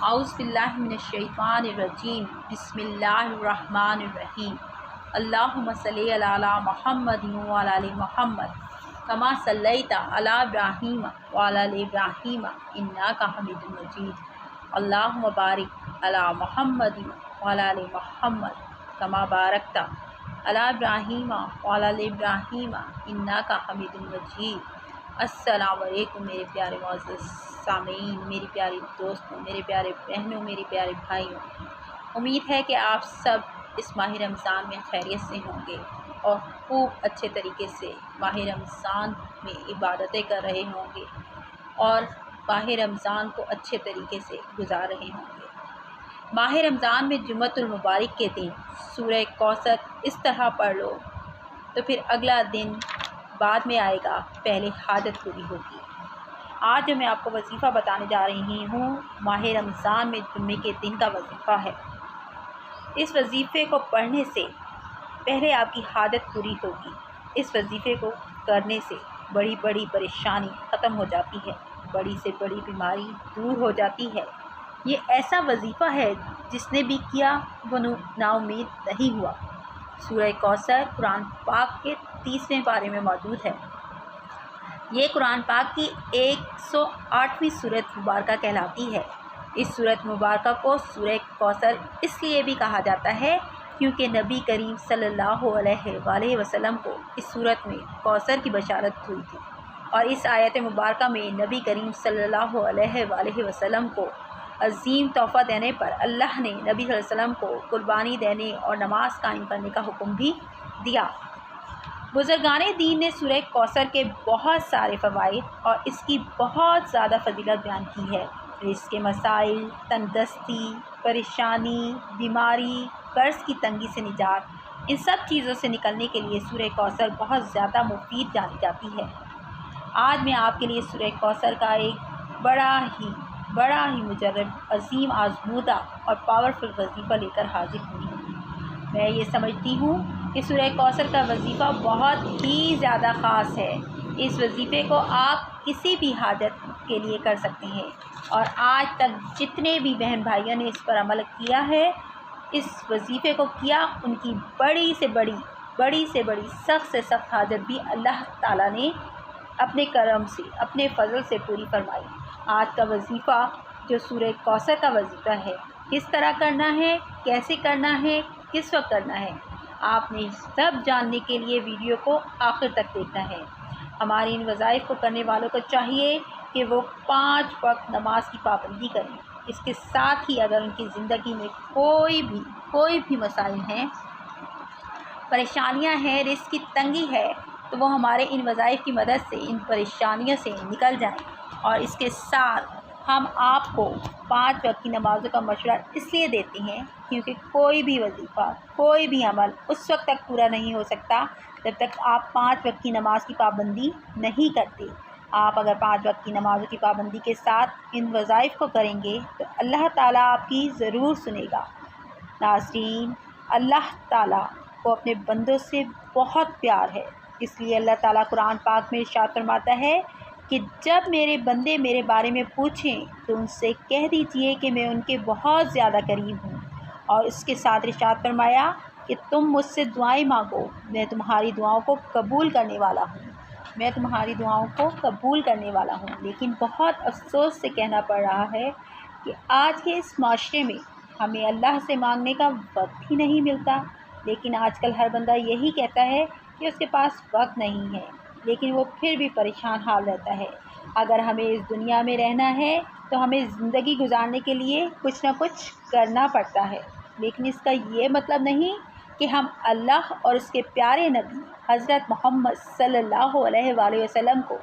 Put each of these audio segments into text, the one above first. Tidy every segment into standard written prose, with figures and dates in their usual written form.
اعوذ باللہ من الشیطان الرجیم بسم اللہ الرحمن الرحیم اللہم صلی علی محمد وعلی آل محمد کما صلیت علی ابراہیم وعلی آل ابراہیم انک حمید مجید اللہم بارک علی محمد وعلی آل محمد کما بارکت علی ابراہیم وعلی آل ابراہیم انک حمید مجید۔ السلام علیکم میرے پیارے معزز سامعین، میری پیاری دوستوں، میرے پیارے بہنوں، میرے پیارے بھائیوں، امید ہے کہ آپ سب اس ماہ رمضان میں خیریت سے ہوں گے اور خوب اچھے طریقے سے ماہ رمضان میں عبادتیں کر رہے ہوں گے اور ماہ رمضان کو اچھے طریقے سے گزار رہے ہوں گے۔ ماہ رمضان میں جمعۃ المبارک کے دن سورہ کوثر اس طرح پڑھ لو تو پھر اگلا دن بعد میں آئے گا، پہلے حاجت پوری ہوگی۔ آج جو میں آپ کو وظیفہ بتانے جا رہی ہوں، ماہ رمضان میں جمعے کے دن کا وظیفہ ہے۔ اس وظیفے کو پڑھنے سے پہلے آپ کی حاجت پوری ہوگی۔ اس وظیفے کو کرنے سے بڑی بڑی پریشانی ختم ہو جاتی ہے، بڑی سے بڑی بیماری دور ہو جاتی ہے۔ یہ ایسا وظیفہ ہے جس نے بھی کیا وہ نا امید نہیں ہوا۔ سورہ کوثر قرآن پاک کے 30ویں پارے میں موجود ہے۔ یہ قرآن پاک کی 108ویں سورۃ مبارکہ کہلاتی ہے۔ اس سورۃ مبارکہ کو سورہ کوثر اس لیے بھی کہا جاتا ہے کیونکہ نبی کریم صلی اللہ علیہ وآلہ وسلم کو اس سورت میں کوثر کی بشارت ہوئی تھی، اور اس آیت مبارکہ میں نبی کریم صلی اللہ علیہ وآلہ وسلم کو عظیم تحفہ دینے پر اللہ نے نبی صلی اللہ علیہ وسلم کو قربانی دینے اور نماز قائم کرنے کا حکم بھی دیا۔ بزرگان دین نے سورہ کوثر کے بہت سارے فوائد اور اس کی بہت زیادہ فضیلت بیان کی ہے۔ رزق کے مسائل، تندرستی، پریشانی، بیماری، قرض کی تنگی سے نجات، ان سب چیزوں سے نکلنے کے لیے سورہ کوثر بہت زیادہ مفید جانی جاتی ہے۔ آج میں آپ کے لیے سورہ کوثر کا ایک بڑا ہی مجرب، عظیم، آزمودہ اور پاورفل وظیفہ لے کر حاضر ہوئی ہوں۔ میں یہ سمجھتی ہوں کہ سورہ کوثر کا وظیفہ بہت ہی زیادہ خاص ہے۔ اس وظیفے کو آپ کسی بھی حاجت کے لیے کر سکتے ہیں، اور آج تک جتنے بھی بہن بھائیوں نے اس پر عمل کیا ہے، اس وظیفے کو کیا، ان کی بڑی سے بڑی سخت سے سخت حاجت بھی اللہ تعالیٰ نے اپنے کرم سے، اپنے فضل سے پوری فرمائی۔ آج کا وظیفہ جو سورہ کوثر کا وظیفہ ہے، کس طرح کرنا ہے، کیسے کرنا ہے، کس وقت کرنا ہے، آپ نے سب جاننے کے لیے ویڈیو کو آخر تک دیکھنا ہے۔ ہمارے ان وظائف کو کرنے والوں کو چاہیے کہ وہ 5 وقت نماز کی پابندی کریں۔ اس کے ساتھ ہی اگر ان کی زندگی میں کوئی بھی مسائل ہیں، پریشانیاں ہیں، رزق کی تنگی ہے، تو وہ ہمارے ان وظائف کی مدد سے ان پریشانیوں سے نکل جائیں۔ اور اس کے ساتھ ہم آپ کو 5 وقت کی نمازوں کا مشورہ اس لیے دیتے ہیں کیونکہ کوئی بھی وظیفہ، کوئی بھی عمل اس وقت تک پورا نہیں ہو سکتا جب تک آپ 5 وقت کی نماز کی پابندی نہیں کرتے۔ آپ اگر 5 وقت کی نمازوں کی پابندی کے ساتھ ان وظائف کو کریں گے تو اللہ تعالیٰ آپ کی ضرور سنے گا۔ ناظرین، اللہ تعالیٰ کو اپنے بندوں سے بہت پیار ہے، اس لیے اللہ تعالیٰ قرآن پاک میں ارشاد فرماتا ہے کہ جب میرے بندے میرے بارے میں پوچھیں تو ان سے کہہ دیجئے کہ میں ان کے بہت زیادہ قریب ہوں، اور اس کے ساتھ ارشاد فرمایا کہ تم مجھ سے دعائیں مانگو، میں تمہاری دعاؤں کو قبول کرنے والا ہوں، لیکن بہت افسوس سے کہنا پڑ رہا ہے کہ آج کے اس معاشرے میں ہمیں اللہ سے مانگنے کا وقت ہی نہیں ملتا۔ لیکن آج کل ہر بندہ یہی کہتا ہے کہ اس کے پاس وقت نہیں ہے، لیکن وہ پھر بھی پریشان حال رہتا ہے۔ اگر ہمیں اس دنیا میں رہنا ہے تو ہمیں زندگی گزارنے کے لیے کچھ نہ کچھ کرنا پڑتا ہے، لیکن اس کا یہ مطلب نہیں کہ ہم اللہ اور اس کے پیارے نبی حضرت محمد صلی اللہ علیہ وآلہ وسلم کو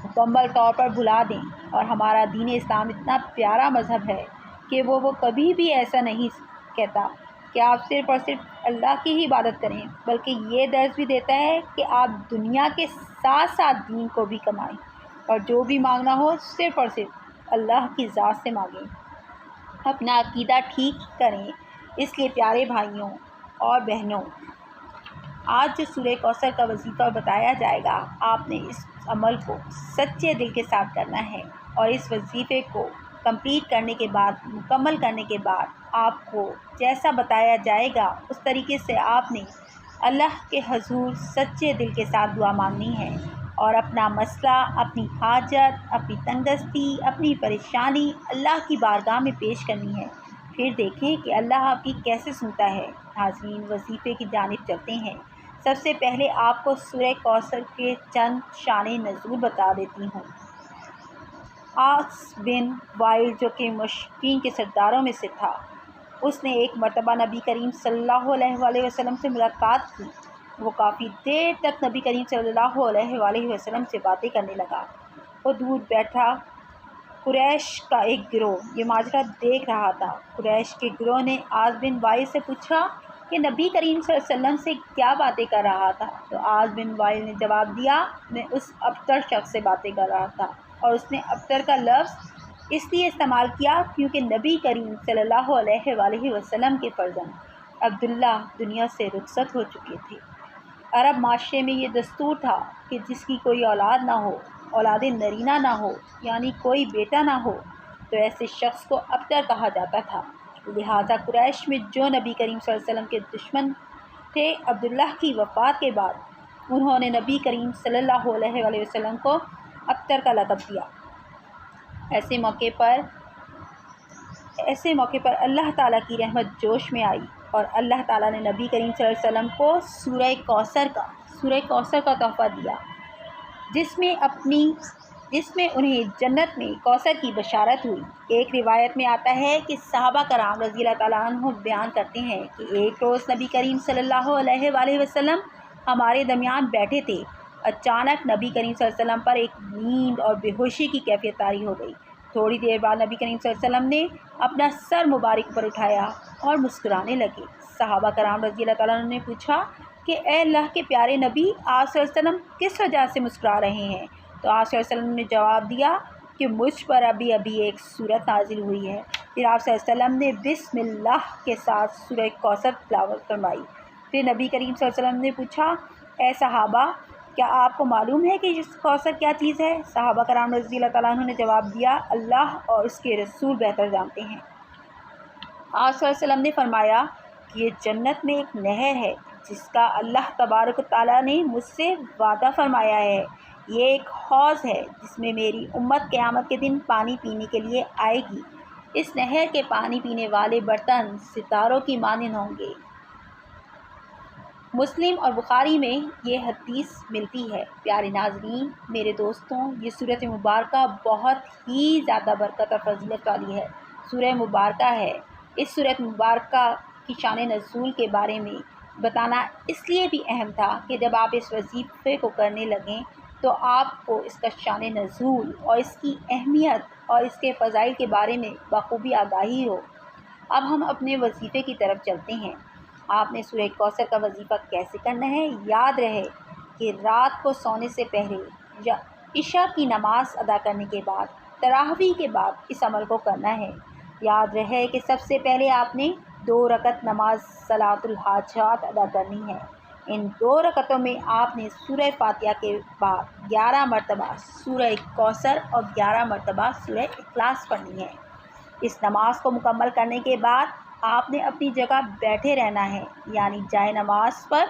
مکمل طور پر بھلا دیں۔ اور ہمارا دین اسلام اتنا پیارا مذہب ہے کہ وہ کبھی بھی ایسا نہیں کہتا کہ آپ صرف اور صرف اللہ کی ہی عبادت کریں، بلکہ یہ درس بھی دیتا ہے کہ آپ دنیا کے ساتھ ساتھ دین کو بھی کمائیں، اور جو بھی مانگنا ہو صرف اور صرف اللہ کی ذات سے مانگیں، اپنا عقیدہ ٹھیک کریں۔ اس لیے پیارے بھائیوں اور بہنوں، آج جو سورہ کوثر کا وظیفہ بتایا جائے گا، آپ نے اس عمل کو سچے دل کے ساتھ کرنا ہے، اور اس وظیفے کو مکمل کرنے کے بعد آپ کو جیسا بتایا جائے گا اس طریقے سے آپ نے اللہ کے حضور سچے دل کے ساتھ دعا مانگنی ہے اور اپنا مسئلہ، اپنی حاجت، اپنی تنگدستی، اپنی پریشانی اللہ کی بارگاہ میں پیش کرنی ہے۔ پھر دیکھیں کہ اللہ آپ کی کیسے سنتا ہے۔ ناظرین، وظیفے کی جانب چلتے ہیں۔ سب سے پہلے آپ کو سورہ کوثر کے چند شان نزول بتا دیتی ہوں۔ عاص بن وائل جو کہ مشرکین کے سرداروں میں سے تھا، اس نے ایک مرتبہ نبی کریم صلی اللہ علیہ وآلہ وسلم سے ملاقات کی۔ وہ کافی دیر تک نبی کریم صلی اللہ علیہ وآلہ وسلم سے باتیں کرنے لگا۔ وہ دور بیٹھا قریش کا ایک گروہ یہ ماجرا دیکھ رہا تھا۔ قریش کے گروہ نے عاص بن وائل سے پوچھا کہ نبی کریم صلی اللہ علیہ وسلم سے کیا باتیں کر رہا تھا؟ تو عاص بن وائل نے جواب دیا، میں اس ابتر شخص سے باتیں کر رہا تھا، اور اس نے ابتر کا لفظ اس لیے استعمال کیا کیونکہ نبی کریم صلی اللہ علیہ وآلہ وسلم کے فرزند عبداللہ دنیا سے رخصت ہو چکے تھے۔ عرب معاشرے میں یہ دستور تھا کہ جس کی کوئی اولاد نہ ہو، اولاد نرینہ نہ ہو، یعنی کوئی بیٹا نہ ہو، تو ایسے شخص کو ابتر کہا جاتا تھا۔ لہٰذا قریش میں جو نبی کریم صلی اللہ علیہ وسلم کے دشمن تھے، عبداللہ کی وفات کے بعد انہوں نے نبی کریم صلی اللہ علیہ وآلہ وسلم کو ابتر کا لقب دیا۔ ایسے موقع پر اللہ تعالیٰ کی رحمت جوش میں آئی اور اللہ تعالیٰ نے نبی کریم صلی اللہ علیہ وسلم کو سورہ کوثر کا تحفہ دیا، جس میں انہیں جنت میں کوثر کی بشارت ہوئی۔ ایک روایت میں آتا ہے کہ صحابہ کرام رضی اللہ تعالیٰ عنہ بیان کرتے ہیں کہ ایک روز نبی کریم صلی اللہ علیہ وآلہ وسلم ہمارے درمیان بیٹھے تھے۔ اچانک نبی کریم صلی اللہ علیہ وسلم پر ایک نیند اور بے ہوشی کی کیفیت طاری ہو گئی۔ تھوڑی دیر بعد نبی کریم صلی اللہ علیہ وسلم نے اپنا سر مبارک پر اٹھایا اور مسکرانے لگے۔ صحابہ کرام رضی اللہ تعالیٰ عنہ نے پوچھا کہ اے اللہ کے پیارے نبی، آپ صلی اللہ علیہ وسلم کس وجہ سے مسکرا رہے ہیں؟ تو آپ صلی اللہ علیہ وسلم نے جواب دیا کہ مجھ پر ابھی ایک سورت نازل ہوئی ہے۔ پھر آپ صلی اللہ علیہ وسلم نے بسم اللہ کے ساتھ سورہ کوثر تلاوت فرمائی۔ پھر نبی کریم صلی اللہ علیہ وسلم نے پوچھا، اے صحابہ، کیا آپ کو معلوم ہے کہ کوثر کیا چیز ہے؟ صحابہ کرام رضی اللہ تعالیٰ عنہ نے جواب دیا، اللہ اور اس کے رسول بہتر جانتے ہیں۔ آپ صلی اللہ علیہ وسلم نے فرمایا کہ یہ جنت میں ایک نہر ہے جس کا اللہ تبارک و تعالیٰ نے مجھ سے وعدہ فرمایا ہے۔ یہ ایک حوض ہے جس میں میری امت قیامت کے دن پانی پینے کے لیے آئے گی۔ اس نہر کے پانی پینے والے برتن ستاروں کی مانند ہوں گے۔ مسلم اور بخاری میں یہ حدیث ملتی ہے۔ پیارے ناظرین، میرے دوستوں، یہ سورۃ مبارکہ بہت ہی زیادہ برکت اور فضیلت والی ہے، سورہ مبارکہ ہے۔ اس سورۃ مبارکہ کی شان نزول کے بارے میں بتانا اس لیے بھی اہم تھا کہ جب آپ اس وظیفے کو کرنے لگیں تو آپ کو اس کا شان نزول اور اس کی اہمیت اور اس کے فضائل کے بارے میں بخوبی آگاہی ہو۔ اب ہم اپنے وظیفے کی طرف چلتے ہیں۔ آپ نے سورہ کوثر کا وظیفہ کیسے کرنا ہے؟ یاد رہے کہ رات کو سونے سے پہلے یا عشاء کی نماز ادا کرنے کے بعد، تراویح کے بعد اس عمل کو کرنا ہے۔ یاد رہے کہ سب سے پہلے آپ نے 2 رکعت نماز صلاۃ الحاجات ادا کرنی ہے۔ ان 2 رکعتوں میں آپ نے سورہ فاتحہ کے بعد 11 مرتبہ سورہ کوثر اور 11 مرتبہ سورہ اخلاص پڑھنی ہے۔ اس نماز کو مکمل کرنے کے بعد آپ نے اپنی جگہ بیٹھے رہنا ہے، یعنی جائے نماز پر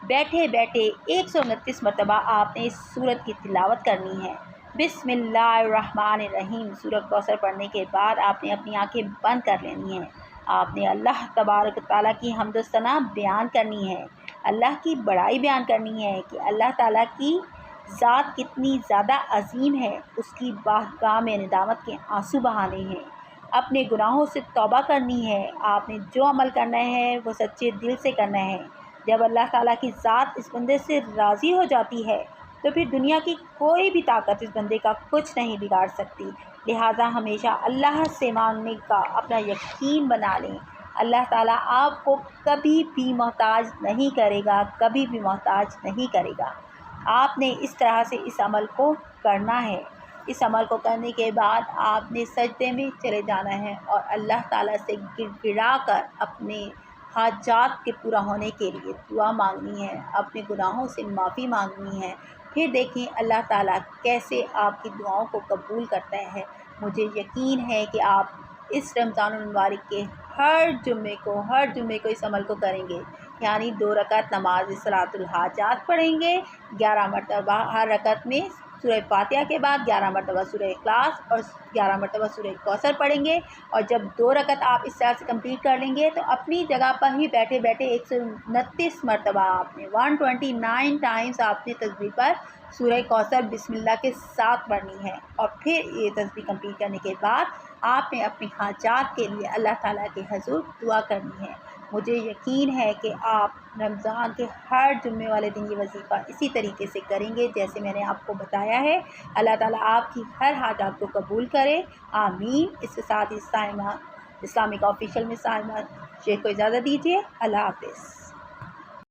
بیٹھے 129 مرتبہ آپ نے اس سورت کی تلاوت کرنی ہے۔ بسم اللہ الرحمن الرحیم۔ سورۃ کوثر پڑھنے کے بعد آپ نے اپنی آنکھیں بند کر لینی ہیں۔ آپ نے اللہ تبارک تعالیٰ کی حمد و ثنا بیان کرنی ہے، اللہ کی بڑائی بیان کرنی ہے کہ اللہ تعالیٰ کی ذات کتنی زیادہ عظیم ہے، اس کی بارگاہ میں ندامت کے آنسو بہانے ہیں، اپنے گناہوں سے توبہ کرنی ہے۔ آپ نے جو عمل کرنا ہے وہ سچے دل سے کرنا ہے۔ جب اللہ تعالیٰ کی ذات اس بندے سے راضی ہو جاتی ہے تو پھر دنیا کی کوئی بھی طاقت اس بندے کا کچھ نہیں بگاڑ سکتی۔ لہٰذا ہمیشہ اللہ سے مانگنے کا اپنا یقین بنا لیں۔ اللہ تعالیٰ آپ کو کبھی بھی محتاج نہیں کرے گا، کبھی بھی محتاج نہیں کرے گا۔ آپ نے اس طرح سے اس عمل کو کرنا ہے۔ اس عمل کو کرنے کے بعد آپ نے سجدے میں چلے جانا ہے اور اللہ تعالیٰ سے گر گڑا کر اپنے حاجات کے پورا ہونے کے لیے دعا مانگنی ہے، اپنے گناہوں سے معافی مانگنی ہے۔ پھر دیکھیں اللہ تعالیٰ کیسے آپ کی دعاؤں کو قبول کرتا ہے۔ مجھے یقین ہے کہ آپ اس رمضان المبارک کے ہر جمعے کو اس عمل کو کریں گے، یعنی 2 رکعت نماز صلاۃ الحاجات پڑھیں گے، 11 مرتبہ ہر رکعت میں سورہ فاتحہ کے بعد 11 مرتبہ سورہ اخلاص اور 11 مرتبہ سورہ کوثر پڑھیں گے، اور جب 2 رکعت آپ اس طرح سے کمپلیٹ کر لیں گے تو اپنی جگہ پر ہی بیٹھے بیٹھے 129 مرتبہ آپ نے 129 ٹائمز آپ نے تسبیح پر سورہ کوثر بسم اللہ کے ساتھ پڑھنی ہے، اور پھر یہ تسبیح کمپلیٹ کرنے کے بعد آپ نے اپنی حاجات کے لیے اللہ تعالیٰ کے حضور دعا کرنی ہے۔ مجھے یقین ہے کہ آپ رمضان کے ہر جمعے والے دن یہ وظیفہ اسی طریقے سے کریں گے جیسے میں نے آپ کو بتایا ہے۔ اللہ تعالیٰ آپ کی ہر حاجات کو قبول کرے، آمین۔ اس کے ساتھ اس اسلامک آفیشیل میں سائمہ شیخ کو اجازت دیجیے۔ اللہ حافظ۔